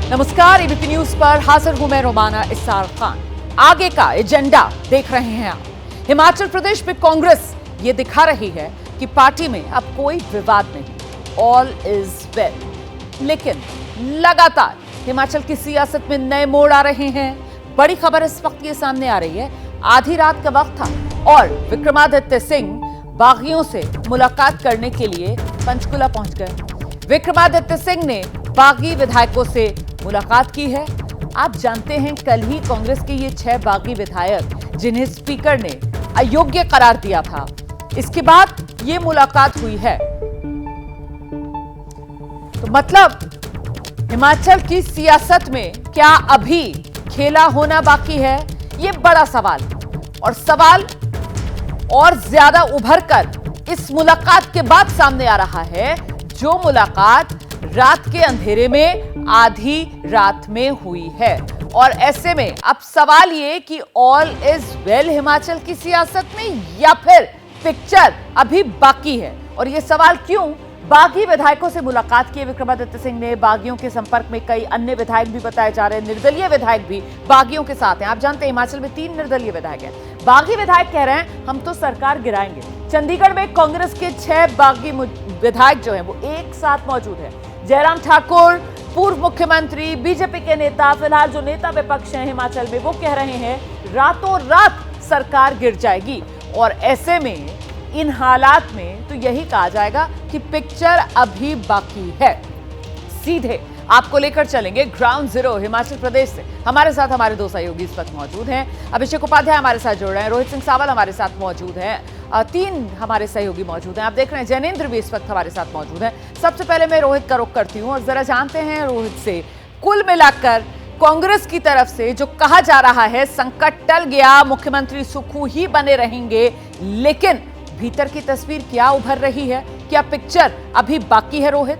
नमस्कार, ABP news पर हाजिर हूं मैं रोमाना इस्सार खान। आगे का एजेंडा देख रहे हैं आप। हिमाचल प्रदेश में कांग्रेस ये दिखा रही है कि पार्टी में अब कोई विवाद नहीं, ऑल इज वेल। लेकिन लगातार हिमाचल की सियासत में नए मोड़ आ रहे हैं। बड़ी खबर इस वक्त ये सामने आ रही है, आधी रात का वक्त था और विक्रमादित्य सिंह बागियों से मुलाकात करने के लिए पंचकुला पहुंच गए। विक्रमादित्य सिंह ने बागी विधायकों से मुलाकात की है। आप जानते हैं, कल ही कांग्रेस के ये 6 बागी विधायक जिन्हें स्पीकर ने अयोग्य करार दिया था, इसके बाद ये मुलाकात हुई है। तो मतलब हिमाचल की सियासत में क्या अभी खेला होना बाकी है? ये बड़ा सवाल, और सवाल और ज्यादा उभर कर इस मुलाकात के बाद सामने आ रहा है, जो मुलाकात रात के अंधेरे में आधी रात में हुई है। और ऐसे में अब सवाल ये कि ऑल इज वेल हिमाचल की सियासत में, या फिर पिक्चर अभी बाकी है? और ये सवाल क्यों? बागी विधायकों से मुलाकात की विक्रमादित्य सिंह ने। बागियों के संपर्क में कई अन्य विधायक भी बताए जा रहे हैं, निर्दलीय विधायक भी बागियों के साथ हैं। आप जानते हैं हिमाचल में 3 निर्दलीय विधायक हैं। बागी विधायक कह रहे हैं हम तो सरकार गिराएंगे। चंडीगढ़ में कांग्रेस के 6 बागी विधायक जो हैं वो एक साथ मौजूद हैं। जयराम ठाकुर, पूर्व मुख्यमंत्री, बीजेपी के नेता, फिलहाल जो नेता विपक्ष हैं हिमाचल में, वो कह रहे हैं रातों रात सरकार गिर जाएगी। और ऐसे में इन हालात में तो यही कहा जाएगा कि पिक्चर अभी बाकी है। सीधे आपको लेकर चलेंगे ग्राउंड जीरो हिमाचल प्रदेश से। हमारे साथ हमारे 2 सहयोगी इस वक्त मौजूद हैं। अभिषेक उपाध्याय हमारे साथ जुड़ रहे हैं, रोहित सिंह सावल हमारे साथ मौजूद हैं, 3 हमारे सहयोगी मौजूद हैं। आप देख रहे हैं जैनेंद्र भी इस वक्त हमारे साथ मौजूद हैं। सबसे पहले मैं रोहित का रुख करती हूं और जरा जानते हैं रोहित से, कुल मिलाकर कांग्रेस की तरफ से जो कहा जा रहा है संकट टल गया, मुख्यमंत्री सुक्खू ही बने रहेंगे, लेकिन भीतर की तस्वीर क्या उभर रही है? क्या पिक्चर अभी बाकी है रोहित?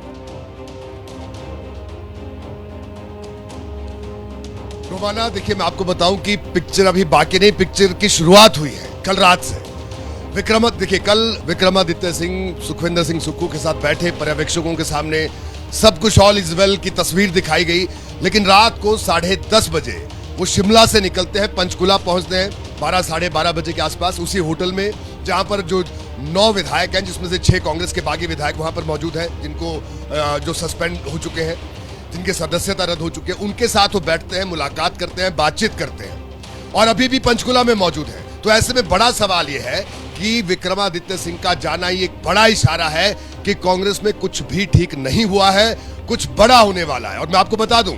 रोमाना, देखिए मैं आपको बताऊं कि पिक्चर अभी बाकी नहीं, पिक्चर की शुरुआत हुई है कल रात से। देखिए कल विक्रमादित्य सिंह सुखविंदर सिंह सुक्खू के साथ बैठे, पर्यवेक्षकों के सामने सब कुछ ऑल इज वेल की तस्वीर दिखाई गई। लेकिन रात को 10:30 बजे वो शिमला से निकलते हैं, पंचकुला पहुंचते हैं 12 साढ़े 12 बजे के आसपास, उसी होटल में जहां पर जो 9 विधायक हैं, जिसमें से 6 कांग्रेस के बागी विधायक वहां पर मौजूद हैं, जिनको जो सस्पेंड हो चुके हैं, जिनके सदस्यता रद्द हो चुकी है, उनके साथ वो बैठते हैं, मुलाकात करते हैं, बातचीत करते हैं और अभी भी पंचकुला में मौजूद है। तो ऐसे में बड़ा सवाल यह है कि विक्रमादित्य सिंह का जाना ही एक बड़ा इशारा है कि कांग्रेस में कुछ भी ठीक नहीं हुआ है, कुछ बड़ा होने वाला है। और मैं आपको बता दूं,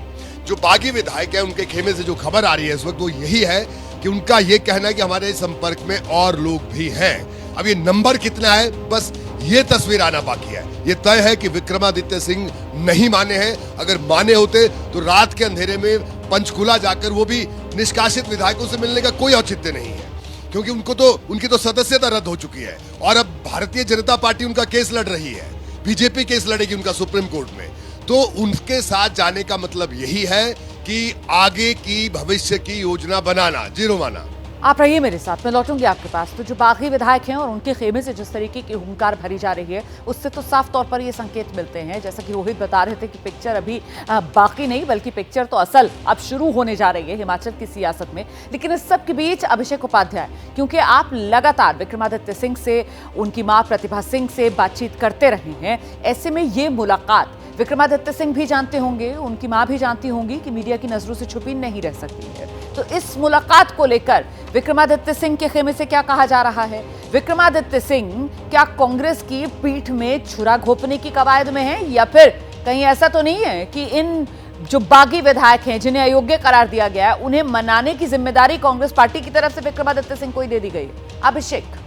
जो बागी विधायक है उनके खेमे से जो खबर आ रही है इस वक्त वो यही है कि उनका ये कहना है कि हमारे संपर्क में और लोग भी हैं। अब ये नंबर कितना है, बस ये तस्वीर आना बाकी है। ये तय है कि विक्रमादित्य सिंह नहीं माने हैं। अगर माने होते तो रात के अंधेरे में पंचकुला जाकर वो भी निष्कासित विधायकों से मिलने का कोई औचित्य नहीं है, क्योंकि उनकी तो सदस्यता रद्द हो चुकी है और अब भारतीय जनता पार्टी उनका केस लड़ रही है, बीजेपी केस लड़ेगी उनका सुप्रीम कोर्ट में। तो उनके साथ जाने का मतलब यही है कि आगे की भविष्य की योजना बनाना। जी रोमाना, आप रहिए मेरे साथ, मैं लौटूंगी आपके पास। तो जो बागी विधायक हैं और उनके खेमे से जिस तरीके की हुंकार भरी जा रही है, उससे तो साफ तौर पर ये संकेत मिलते हैं, जैसा कि रोहित बता रहे थे कि पिक्चर अभी बाकी नहीं, बल्कि पिक्चर तो असल अब शुरू होने जा रही है हिमाचल की सियासत में। लेकिन इस सब के बीच अभिषेक उपाध्याय, क्योंकि आप लगातार विक्रमादित्य सिंह से, उनकी मां प्रतिभा सिंह से बातचीत करते रहे हैं, ऐसे में ये मुलाकात विक्रमादित्य सिंह भी जानते होंगे, उनकी मां भी जानती होंगी कि मीडिया की नजरों से छुपी नहीं रह सकती है। तो इस मुलाकात को लेकर विक्रमादित्य सिंह के खेमे से क्या कहा जा रहा है? विक्रमादित्य सिंह क्या कांग्रेस की पीठ में छुरा घोंपने की कवायद में है, या फिर कहीं ऐसा तो नहीं है कि इन जो बागी विधायक हैं जिन्हें अयोग्य करार दिया गया है, उन्हें मनाने की जिम्मेदारी कांग्रेस पार्टी की तरफ से विक्रमादित्य सिंह को ही दे दी गई? अभिषेक।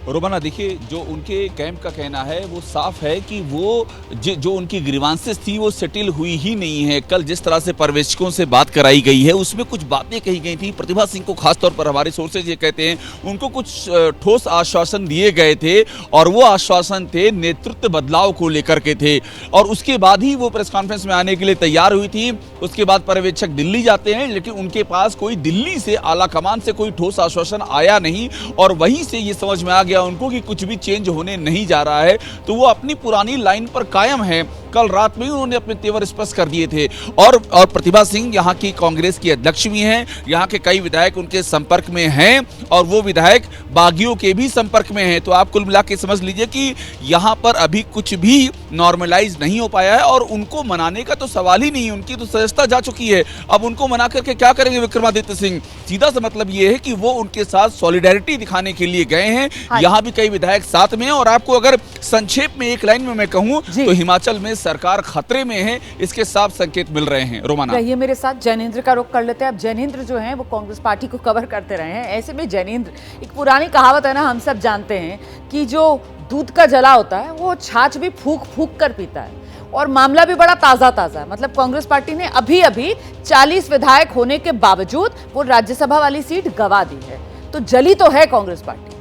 रोमाना, देखिए जो उनके कैंप का कहना है वो साफ है कि वो जो उनकी ग्रीवांसेस थी वो सेटल हुई ही नहीं है। कल जिस तरह से पर्यवेक्षकों से बात कराई गई है उसमें कुछ बातें कही गई थी। प्रतिभा सिंह को खासतौर पर हमारे सोर्सेज ये कहते हैं उनको कुछ ठोस आश्वासन दिए गए थे और वो आश्वासन थे नेतृत्व बदलाव को लेकर के थे, और उसके बाद ही वो प्रेस कॉन्फ्रेंस में आने के लिए तैयार हुई थी। उसके बाद पर्यवेक्षक दिल्ली जाते हैं, लेकिन उनके पास कोई दिल्ली से आला कमान से कोई ठोस आश्वासन आया नहीं, और वहीं से ये समझ में आ गया गया उनको कि कुछ भी चेंज होने नहीं जा रहा है, तो वो अपनी पुरानी लाइन पर कायम है। कल रात में ही उन्होंने अपने तेवर स्पष्ट कर दिए थे। और प्रतिभा सिंह यहाँ की कांग्रेस की अध्यक्ष भी हैं, यहाँ के कई विधायक उनके संपर्क में हैं और वो विधायक बागियों के भी संपर्क में हैं। तो आप कुल मिला के समझ लीजिए कि यहाँ पर अभी कुछ भी नॉर्मलाइज नहीं हो पाया है और उनको मनाने का तो सवाल ही नहीं, उनकी तो सदस्यता जा चुकी है। अब उनको मना करके क्या करेंगे विक्रमादित्य सिंह? सीधा सा मतलब ये है कि वो उनके साथ सॉलिडेरिटी दिखाने के लिए गए हैं। यहाँ भी कई विधायक साथ में हैं। और आपको अगर संक्षेप में एक लाइन में मैं कहूँ तो हिमाचल में सरकार खतरे में है, इसके साफ संकेत मिल रहे हैं। रोमाना, रहिए मेरे साथ, जैनेंद्र का रुख कर लेते हैं। अब जैनेंद्र जो हैं वो कांग्रेस पार्टी को कवर करते रहे हैं। ऐसे में जैनेंद्र, एक पुरानी कहावत है ना, हम सब जानते हैं कि जो दूध का जला होता है वो छाछ भी फूंक फूंक कर पीता है। और मामला भी बड़ा ताजा ताजा है। मतलब कांग्रेस पार्टी ने अभी अभी 40 विधायक होने के बावजूद वो राज्यसभा वाली सीट गंवा दी है। तो जली तो है कांग्रेस पार्टी।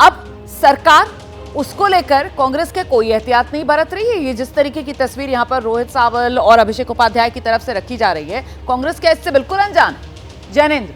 अब सरकार उसको लेकर कांग्रेस के कोई एहतियात नहीं बरत रही है। ये जिस तरीके की तस्वीर यहाँ पर रोहित सावल और अभिषेक उपाध्याय की तरफ से रखी जा रही है, कांग्रेस क्या इससे बिल्कुल अनजान? जैनेंद्र,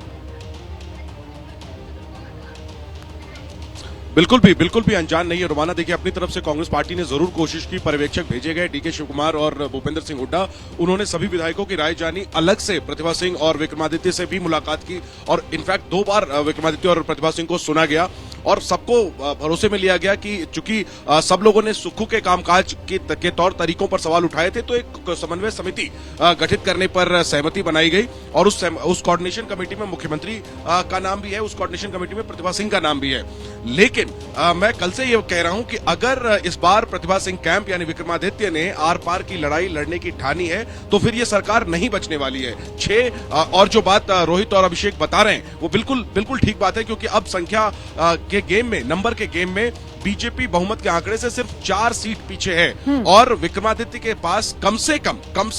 बिल्कुल भी अनजान नहीं है रोमाना। देखिए, अपनी तरफ से कांग्रेस पार्टी ने जरूर कोशिश की। पर्यवेक्षक भेजे गए डीके शिव कुमार और भूपेंद्र सिंह हुड्डा, उन्होंने सभी विधायकों की राय जानी। अलग से प्रतिभा सिंह और विक्रमादित्य से भी मुलाकात की और इनफैक्ट 2 बार विक्रमादित्य और प्रतिभा सिंह को सुना गया और सबको भरोसे में लिया गया कि चूंकि सब लोगों ने सुक्खू के कामकाज के तौर तरीकों पर सवाल उठाए थे, तो एक समन्वय समिति गठित करने पर सहमति बनाई गई और उस कोऑर्डिनेशन कमेटी में मुख्यमंत्री का नाम भी है, उस कोऑर्डिनेशन कमेटी में प्रतिभा सिंह का नाम भी है। लेकिन मैं कल से ये कह रहा हूं कि अगर इस बार प्रतिभा सिंह कैंप यानी विक्रमादित्य ने आर पार की लड़ाई लड़ने की ठानी है, तो फिर ये सरकार नहीं बचने वाली है। 6 और जो बात रोहित और अभिषेक बता रहे हैं वो बिल्कुल ठीक बात है, क्योंकि अब संख्या के गेम में, नंबर के गेम में बीजेपी बहुमत के आंकड़े से सिर्फ 4 सीट पीछे है और विक्रमादित्य के पास कम से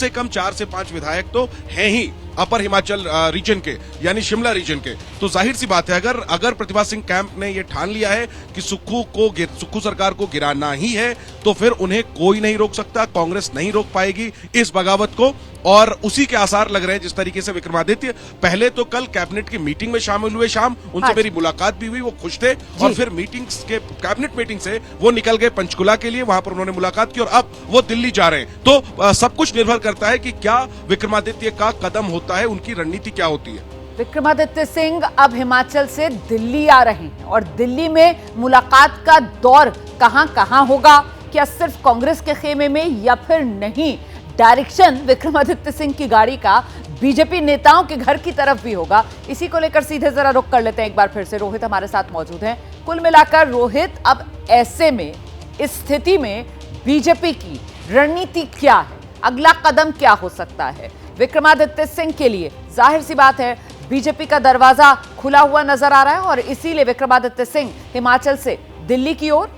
कम 4 से 5 विधायक तो हैं ही अपर हिमाचल रीजन के, यानी शिमला रीजन के। तो जाहिर सी बात है, अगर प्रतिभा सिंह कैंप ने यह ठान लिया है कि सुक्खू सरकार को गिराना ही है, तो फिर उन्हें कोई नहीं रोक सकता, कांग्रेस नहीं रोक पाएगी इस बगावत को। और उसी के आसार लग रहे हैं। जिस तरीके से विक्रमादित्य पहले तो कल कैबिनेट की मीटिंग में शामिल हुए, शाम उनसे मेरी मुलाकात भी हुई, वो खुश थे और फिर कैबिनेट मीटिंग से वो निकल गए पंचकुला के लिए, वहां पर उन्होंने मुलाकात की और अब वो दिल्ली जा रहे हैं। तो सब कुछ निर्भर करता है कि क्या विक्रमादित्य का कदम होता है, उनकी रणनीति क्या होती है। विक्रमादित्य सिंह अब हिमाचल से दिल्ली आ रहे हैं और दिल्ली में मुलाकात का दौर कहां होगा? क्या सिर्फ कांग्रेस के खेमे में या फिर नहीं, डायरेक्शन विक्रमादित्य सिंह की गाड़ी का बीजेपी नेताओं के घर की तरफ भी होगा? इसी को लेकर सीधे जरा रुक कर लेते हैं। एक बार फिर से रोहित हमारे साथ मौजूद हैं। कुल मिलाकर रोहित, अब ऐसे में, इस स्थिति में बीजेपी की रणनीति क्या है? अगला कदम क्या हो सकता है विक्रमादित्य सिंह के लिए? जाहिर सी बात है, बीजेपी का दरवाजा खुला हुआ नजर आ रहा है और इसीलिए विक्रमादित्य सिंह हिमाचल से दिल्ली की ओर।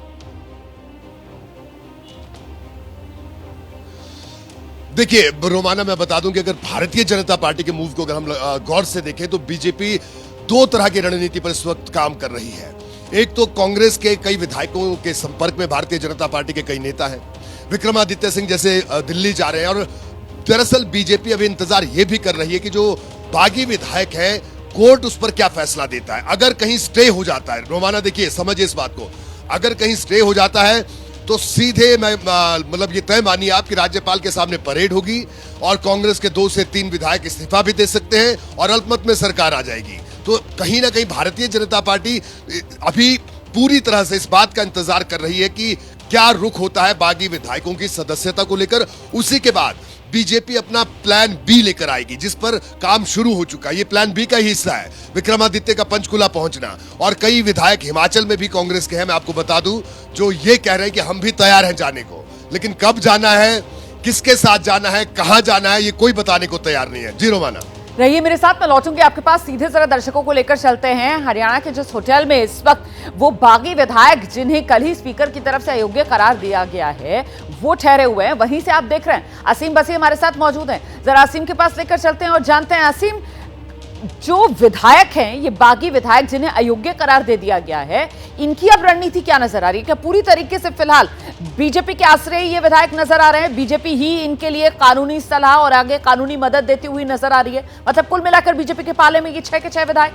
देखिए रोमाना, मैं बता दूं कि अगर भारतीय जनता पार्टी के मूव को अगर हम गौर से देखें तो बीजेपी 2 तरह की रणनीति पर इस वक्त काम कर रही है। एक तो कांग्रेस के कई विधायकों के संपर्क में भारतीय जनता पार्टी के कई नेता हैं, विक्रमादित्य सिंह जैसे दिल्ली जा रहे हैं। और दरअसल बीजेपी अभी इंतजार यह भी कर रही है कि जो बागी विधायक है, कोर्ट उस पर क्या फैसला देता है। अगर कहीं स्टे हो जाता है, रोमाना देखिए समझिए इस बात को, अगर कहीं स्टे हो जाता है तो सीधे मतलब ये तय मानिए आप कि राज्यपाल के सामने परेड होगी और कांग्रेस के 2 से 3 विधायक इस्तीफा भी दे सकते हैं और अल्पमत में सरकार आ जाएगी। तो कहीं ना कहीं भारतीय जनता पार्टी अभी पूरी तरह से इस बात का इंतजार कर रही है कि क्या रुख होता है बागी विधायकों की सदस्यता को लेकर। उसी के बाद बीजेपी अपना प्लान बी लेकर आएगी, जिस पर काम शुरू हो चुका है। ये प्लान बी का ही हिस्सा है विक्रमादित्य का पंचकुला पहुंचना। और कई विधायक हिमाचल में भी कांग्रेस के हैं, मैं आपको बता दूं, जो ये कह रहे हैं कि हम भी तैयार हैं जाने को, लेकिन कब जाना है, किसके साथ जाना है, कहां जाना है, ये कोई बताने को तैयार नहीं है। जी रोमाना, रहिए मेरे साथ, मैं लौटूंगी आपके पास। सीधे जरा दर्शकों को लेकर चलते हैं। हरियाणा के जिस होटल में इस वक्त वो बागी विधायक जिन्हें कल ही स्पीकर की तरफ से अयोग्य करार दिया गया है, वो ठहरे हुए हैं, वहीं से आप देख रहे हैं असीम बसी हमारे साथ मौजूद हैं। जरा असीम के पास लेकर चलते हैं और जानते हैं, असीम, जो विधायक हैं, ये बागी विधायक जिन्हें अयोग्य करार दे दिया गया है, इनकी अब रणनीति क्या नजर आ रही है? क्या पूरी तरीके से फिलहाल बीजेपी के आश्रय ये विधायक नजर आ रहे हैं? बीजेपी ही इनके लिए कानूनी सलाह और आगे कानूनी मदद देती हुई नजर आ रही है? मतलब कुल मिलाकर बीजेपी के पाले में ये 6 के 6 विधायक।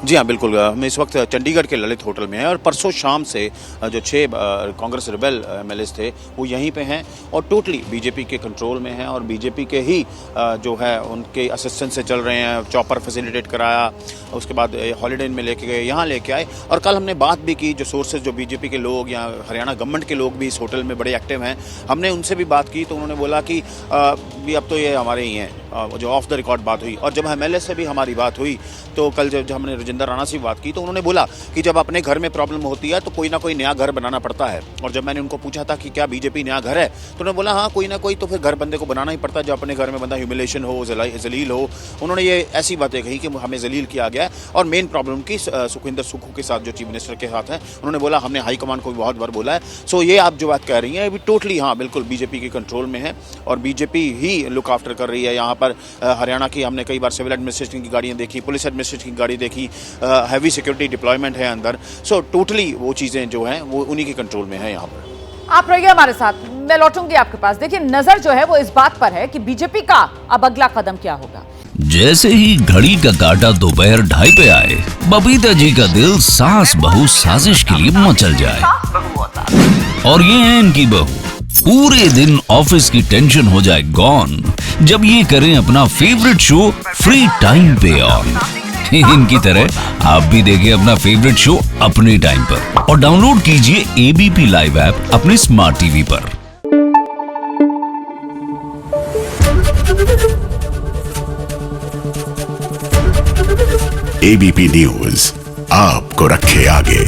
जी हाँ, बिल्कुल। हम इस वक्त चंडीगढ़ के ललित होटल में हैं और परसों शाम से जो 6 कांग्रेस रिबेल एमएलएस थे वो यहीं पे हैं और टोटली बीजेपी के कंट्रोल में हैं और बीजेपी के ही जो है उनके असिस्टेंस से चल रहे हैं। चॉपर फैसिलिटेट कराया, उसके बाद हॉलीडे में लेके गए, यहाँ लेके आए। और कल हमने बात भी की, जो सोर्सेज जो बीजेपी के लोग या हरियाणा गवर्नमेंट के लोग भी इस होटल में बड़े एक्टिव हैं, हमने उनसे भी बात की तो उन्होंने बोला कि भी अब तो ये हमारे ही हैं। जो ऑफ द रिकॉर्ड बात हुई और जब एमएलए से भी हमारी बात हुई तो कल जब हमने राजेंद्र राणा से बात की तो उन्होंने बोला कि जब अपने घर में प्रॉब्लम होती है तो कोई ना कोई नया घर बनाना पड़ता है। और जब मैंने उनको पूछा था कि क्या बीजेपी नया घर है तो उन्होंने बोला हाँ, कोई ना कोई तो फिर घर बंदे को बनाना ही पड़ता है। जब अपने घर में बंदा ह्यूमिलेशन हो, जलील हो, उन्होंने ये ऐसी बातें कही कि हमें जलील किया गया है। और मेन प्रॉब्लम की सुखविंदर सुक्खू के साथ जो चीफ मिनिस्टर के साथ है, उन्होंने बोला हमने हाईकमान को भी बहुत बार बोला है। सो ये आप जो बात कह रही हैं अभी टोटली हाँ बिल्कुल बीजेपी के कंट्रोल में है और बीजेपी ही लुक आफ्टर कर रही है। यहाँ पर हरियाणा की हमने कई बार सिविल एडमिनिस्ट्रेशन की गाड़ियाँ देखी, पुलिस एडमिनिस्ट्रेशन की गाड़ी देखी, हैवी सिक्योरिटी डिप्लॉयमेंट है अंदर। सो टोटली वो चीज़ें जो हैं वो उन्हीं के कंट्रोल में है यहाँ पर। आप रहिए हमारे साथ, मैं लौटूंगी आपके पास। देखिए, नजर जो है वो इस बात पर है कि बीजेपी का अब अगला कदम क्या होगा। जैसे ही घड़ी का काटा दोपहर 2:30 पे आए, बबीता जी का दिल सास बहू साजिश के लिए मचल जाए। और ये है इनकी बहू, पूरे दिन ऑफिस की टेंशन हो जाए गॉन जब ये करें अपना फेवरेट शो फ्री टाइम पे ऑन। इनकी तरह आप भी देखिए अपना फेवरेट शो अपने टाइम पर और डाउनलोड कीजिए एबीपी लाइव ऐप अपने स्मार्ट टीवी पर। एबीपी न्यूज आपको रखे आगे।